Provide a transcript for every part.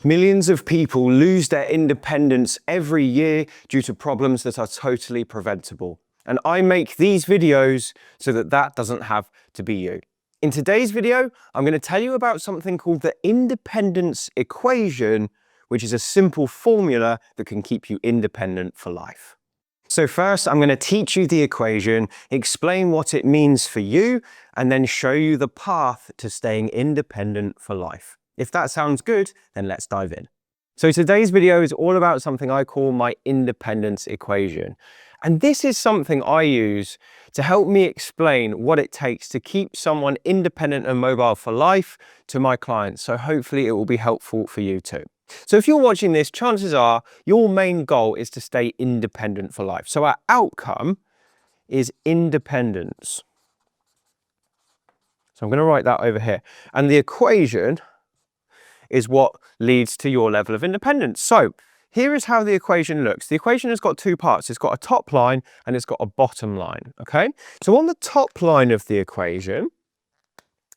Millions of people lose their independence every year due to problems that are totally preventable. And I make these videos so that that doesn't have to be you. In today's video, I'm going to tell you about something called the independence equation, which is a simple formula that can keep you independent for life. So first, I'm going to teach you the equation, explain what it means for you, and then show you the path to staying independent for life. If that sounds good, then let's dive in. So today's video is all about something I call my independence equation. And this is something I use to help me explain what it takes to keep someone independent and mobile for life to my clients. So hopefully it will be helpful for you too. So if you're watching this, chances are your main goal is to stay independent for life. So our outcome is independence. So I'm going to write that over here. And the equation is what leads to your level of independence. So here is how the equation looks. The equation has got two parts. It's got a top line and it's got a bottom line, okay? So on the top line of the equation,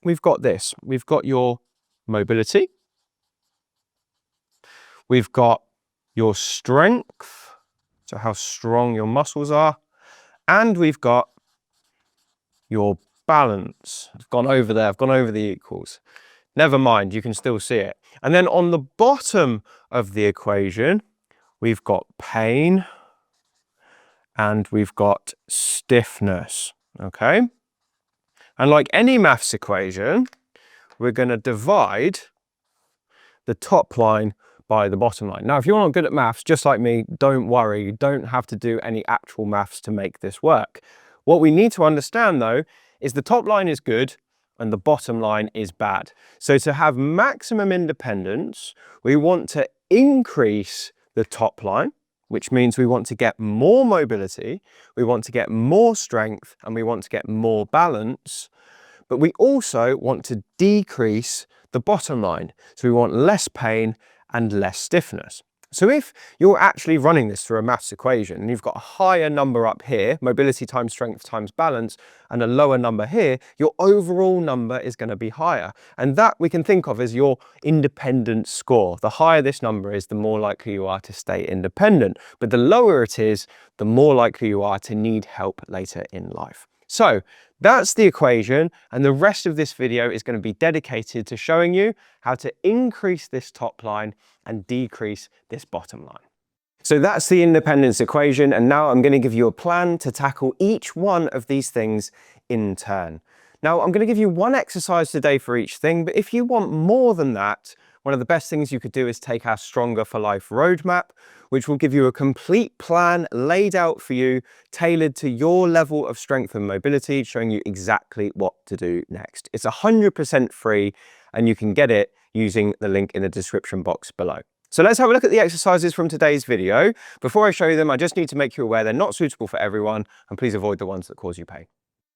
we've got this. We've got your mobility. We've got your strength, so how strong your muscles are. And we've got your balance. I've gone over there, I've gone over the equals. Never mind, you can still see it. And then on the bottom of the equation, we've got pain and we've got stiffness, okay? And like any maths equation, we're going to divide the top line by the bottom line. Now, if you're not good at maths, just like me, don't worry. You don't have to do any actual maths to make this work. What we need to understand, though, is the top line is good and the bottom line is bad. So to have maximum independence, we want to increase the top line, which means we want to get more mobility, we want to get more strength, and we want to get more balance. But we also want to decrease the bottom line. So we want less pain and less stiffness. So if you're actually running this through a maths equation and you've got a higher number up here, mobility times strength times balance, and a lower number here, your overall number is going to be higher. And that we can think of as your independence score. The higher this number is, the more likely you are to stay independent. But the lower it is, the more likely you are to need help later in life. So that's the equation, and the rest of this video is going to be dedicated to showing you how to increase this top line and decrease this bottom line. So that's the independence equation, and now I'm going to give you a plan to tackle each one of these things in turn. Now, I'm going to give you one exercise today for each thing, but if you want more than that, one of the best things you could do is take our Stronger for Life roadmap, which will give you a complete plan laid out for you, tailored to your level of strength and mobility, showing you exactly what to do next. It's 100% free, and you can get it using the link in the description box below. So let's have a look at the exercises from today's video. Before I show you them, I just need to make you aware they're not suitable for everyone, and please avoid the ones that cause you pain.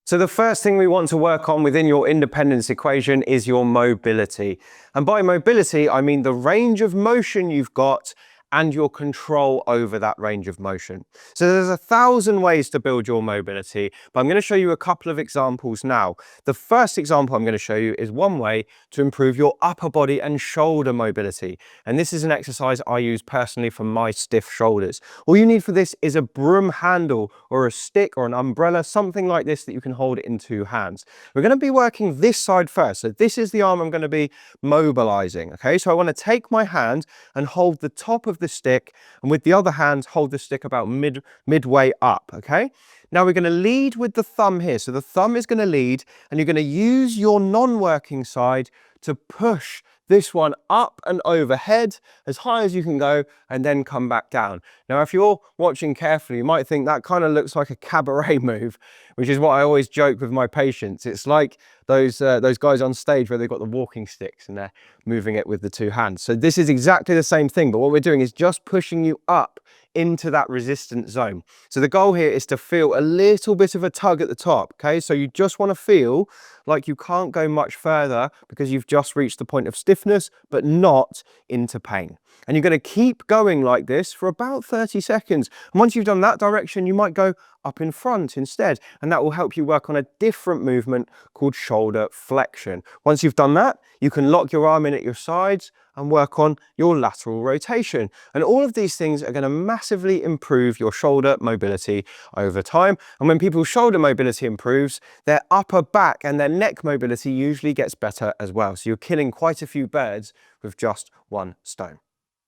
So the first thing we want to work on within your independence equation is your mobility. And by mobility, I mean the range of motion you've got and your control over that range of motion. So there's 1,000 ways to build your mobility, but I'm going to show you a couple of examples now. The first example I'm going to show you is one way to improve your upper body and shoulder mobility. And this is an exercise I use personally for my stiff shoulders. All you need for this is a broom handle or a stick or an umbrella, something like this that you can hold in two hands. We're going to be working this side first. So this is the arm I'm going to be mobilizing. Okay, so I want to take my hand and hold the top of the stick, and with the other hand hold the stick about midway up. Okay, now we're going to lead with the thumb here. So the thumb is going to lead, and you're going to use your non-working side to push this one up and overhead as high as you can go, and then come back down. Now, if you're watching carefully, you might think that kind of looks like a cabaret move, which is what I always joke with my patients. It's like those guys on stage where they've got the walking sticks and they're moving it with the two hands. So this is exactly the same thing, but what we're doing is just pushing you up into that resistance zone. So the goal here is to feel a little bit of a tug at the top, okay? So you just want to feel like you can't go much further because you've just reached the point of stiffness, but not into pain. And you're going to keep going like this for about 30 seconds. And once you've done that direction, you might go, up in front instead. And that will help you work on a different movement called shoulder flexion. Once you've done that, you can lock your arm in at your sides and work on your lateral rotation. And all of these things are going to massively improve your shoulder mobility over time. And when people's shoulder mobility improves, their upper back and their neck mobility usually gets better as well. So you're killing quite a few birds with just one stone.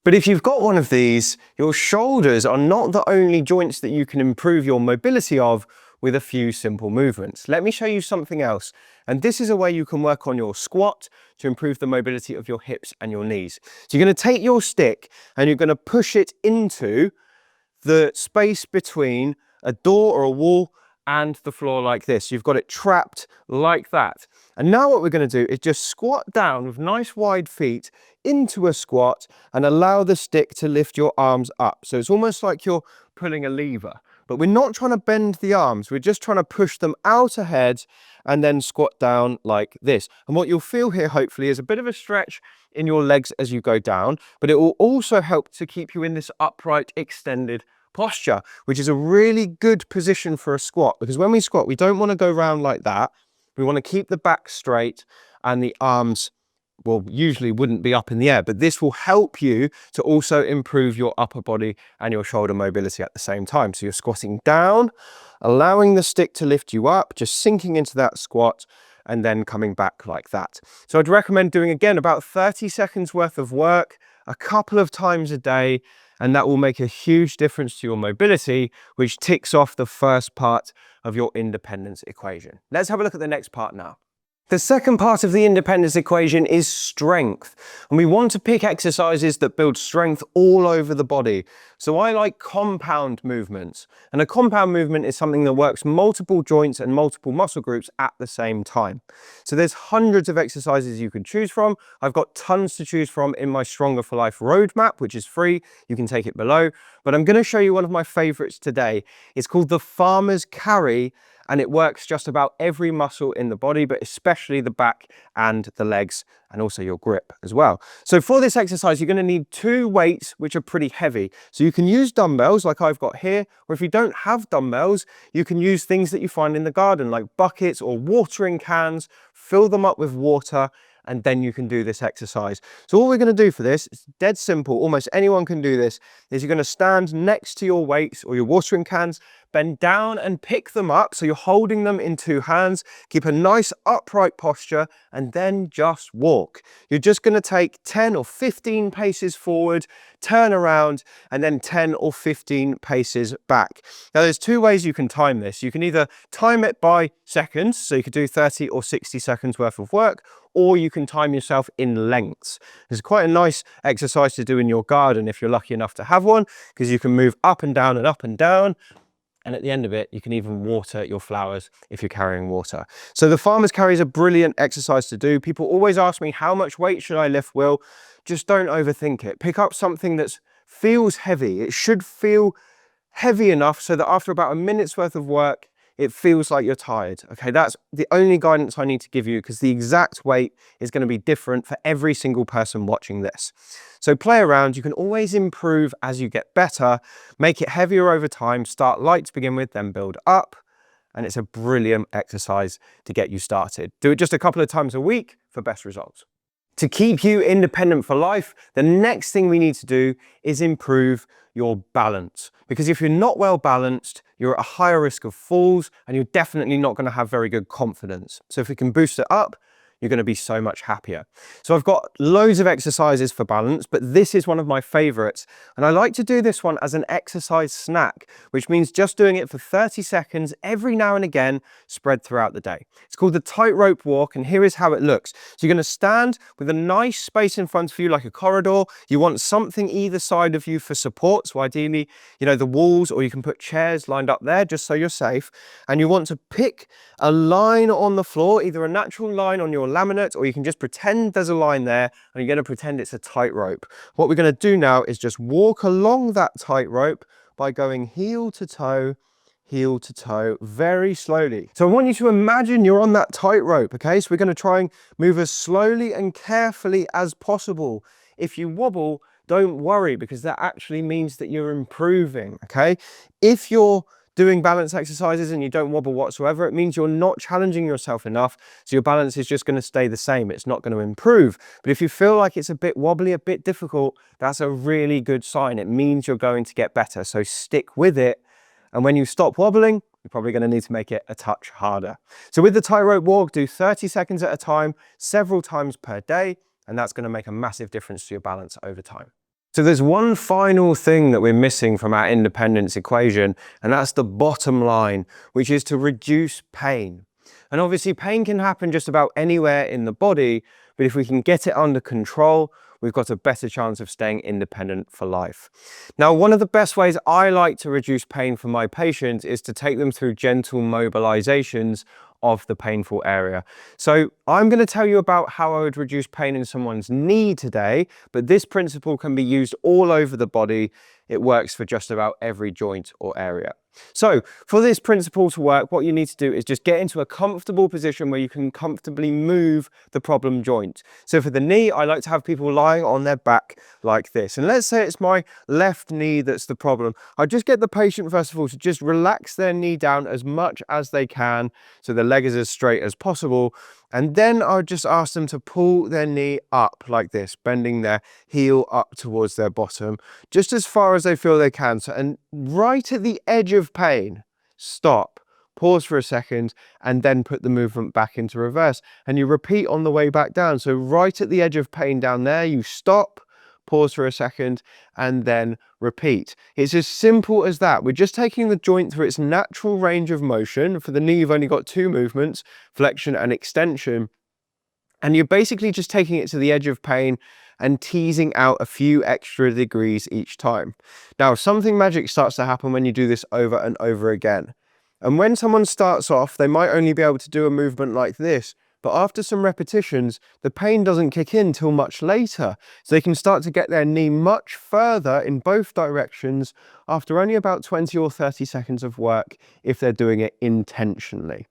But if you've got one of these, your shoulders are not the only joints that you can improve your mobility of with a few simple movements. Let me show you something else. And this is a way you can work on your squat to improve the mobility of your hips and your knees. So you're going to take your stick and you're going to push it into the space between a door or a wall and the floor like this. You've got it trapped like that. And now what we're going to do is just squat down with nice wide feet into a squat and allow the stick to lift your arms up. So it's almost like you're pulling a lever, but we're not trying to bend the arms. We're just trying to push them out ahead and then squat down like this. And what you'll feel here, hopefully, is a bit of a stretch in your legs as you go down, but it will also help to keep you in this upright, extended posture, which is a really good position for a squat, because when we squat, we don't want to go round like that. We want to keep the back straight and the arms, well, usually wouldn't be up in the air, but this will help you to also improve your upper body and your shoulder mobility at the same time. So you're squatting down, allowing the stick to lift you up, just sinking into that squat and then coming back like that. So I'd recommend doing, again, about 30 seconds worth of work a couple of times a day, and that will make a huge difference to your mobility, which ticks off the first part of your independence equation. Let's have a look at the next part now. The second part of the independence equation is strength, and we want to pick exercises that build strength all over the body. So I like compound movements, and a compound movement is something that works multiple joints and multiple muscle groups at the same time. So there's hundreds of exercises you can choose from. I've got tons to choose from in my Stronger for Life roadmap, which is free. You can take it below, but I'm going to show you one of my favorites today. It's called the farmer's carry, and it works just about every muscle in the body, but especially the back and the legs, and also your grip as well. So for this exercise, you're going to need two weights which are pretty heavy. So you can use dumbbells like I've got here, or if you don't have dumbbells, you can use things that you find in the garden like buckets or watering cans, fill them up with water, and then you can do this exercise. So all we're going to do for this, it's dead simple, almost anyone can do this, is you're going to stand next to your weights or your watering cans, bend down and pick them up. So you're holding them in two hands, keep a nice upright posture, and then just walk. You're just going to take 10 or 15 paces forward, turn around, and then 10 or 15 paces back. Now there's two ways you can time this. You can either time it by seconds, so you could do 30 or 60 seconds worth of work, or you can time yourself in lengths. It's quite a nice exercise to do in your garden if you're lucky enough to have one, because you can move up and down and up and down. And at the end of it, you can even water your flowers if you're carrying water. So the farmer's carry is a brilliant exercise to do. People always ask me, how much weight should I lift, Will? Just don't overthink it. Pick up something that feels heavy. It should feel heavy enough so that after about a minute's worth of work, it feels like you're tired. Okay, that's the only guidance I need to give you, because the exact weight is going to be different for every single person watching this. So play around. You can always improve as you get better. Make it heavier over time. Start light to begin with, then build up. And it's a brilliant exercise to get you started. Do it just a couple of times a week for best results. To keep you independent for life, the next thing we need to do is improve your balance. Because if you're not well balanced, you're at a higher risk of falls, and you're definitely not going to have very good confidence. So if we can boost it up, you're going to be so much happier. So I've got loads of exercises for balance, but this is one of my favorites. And I like to do this one as an exercise snack, which means just doing it for 30 seconds every now and again, spread throughout the day. It's called the tightrope walk, and here is how it looks. So you're going to stand with a nice space in front of you like a corridor. You want something either side of you for support. So ideally, the walls, or you can put chairs lined up there just so you're safe. And you want to pick a line on the floor, either a natural line on your laminate, or you can just pretend there's a line there, and you're going to pretend it's a tightrope. What we're going to do now is just walk along that tightrope by going heel to toe, very slowly. So I want you to imagine you're on that tightrope, okay? So we're going to try and move as slowly and carefully as possible. If you wobble, don't worry, because that actually means that you're improving, okay? If you're doing balance exercises and you don't wobble whatsoever, it means you're not challenging yourself enough, so your balance is just going to stay the same. It's not going to improve. But if you feel like it's a bit wobbly, a bit difficult, that's a really good sign. It means you're going to get better. So stick with it. And when you stop wobbling, you're probably going to need to make it a touch harder. So with the tightrope walk, do 30 seconds at a time, several times per day, and that's going to make a massive difference to your balance over time. So there's one final thing that we're missing from our independence equation, and that's the bottom line, which is to reduce pain. And obviously pain can happen just about anywhere in the body, but if we can get it under control, we've got a better chance of staying independent for life. Now, one of the best ways I like to reduce pain for my patients is to take them through gentle mobilizations of the painful area. So I'm going to tell you about how I would reduce pain in someone's knee today, but this principle can be used all over the body. It works for just about every joint or area. So for this principle to work, what you need to do is just get into a comfortable position where you can comfortably move the problem joint. So for the knee, I like to have people lying on their back like this. And let's say it's my left knee that's the problem. I just get the patient, first of all, to just relax their knee down as much as they can so the leg is as straight as possible. And then I would just ask them to pull their knee up like this, bending their heel up towards their bottom, just as far as they feel they can. So, and right at the edge of pain, stop, pause for a second, and then put the movement back into reverse. And you repeat on the way back down. So right at the edge of pain down there, you stop, pause for a second, and then repeat. It's as simple as that. We're just taking the joint through its natural range of motion. For the knee, you've only got two movements, flexion and extension. And you're basically just taking it to the edge of pain and teasing out a few extra degrees each time. Now, something magic starts to happen when you do this over and over again. And when someone starts off, they might only be able to do a movement like this, but after some repetitions, the pain doesn't kick in till much later. So they can start to get their knee much further in both directions after only about 20 or 30 seconds of work if they're doing it intentionally.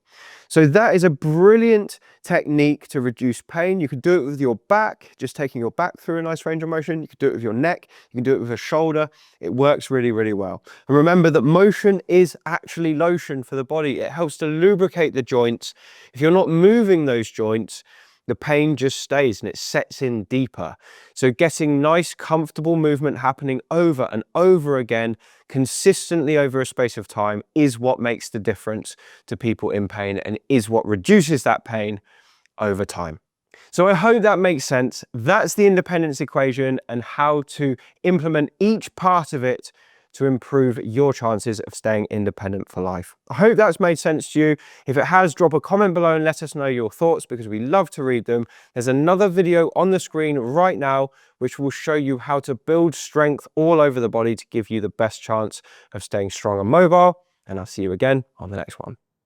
So that is a brilliant technique to reduce pain. You could do it with your back, just taking your back through a nice range of motion. You could do it with your neck. You can do it with a shoulder. It works really, really well. And remember that motion is actually lotion for the body. It helps to lubricate the joints. If you're not moving those joints, the pain just stays and it sets in deeper. So getting nice, comfortable movement happening over and over again, consistently over a space of time, is what makes the difference to people in pain and is what reduces that pain over time. So I hope that makes sense. That's the independence equation and how to implement each part of it to improve your chances of staying independent for life. I hope that's made sense to you. If it has, drop a comment below and let us know your thoughts because we love to read them. There's another video on the screen right now which will show you how to build strength all over the body to give you the best chance of staying strong and mobile. And I'll see you again on the next one.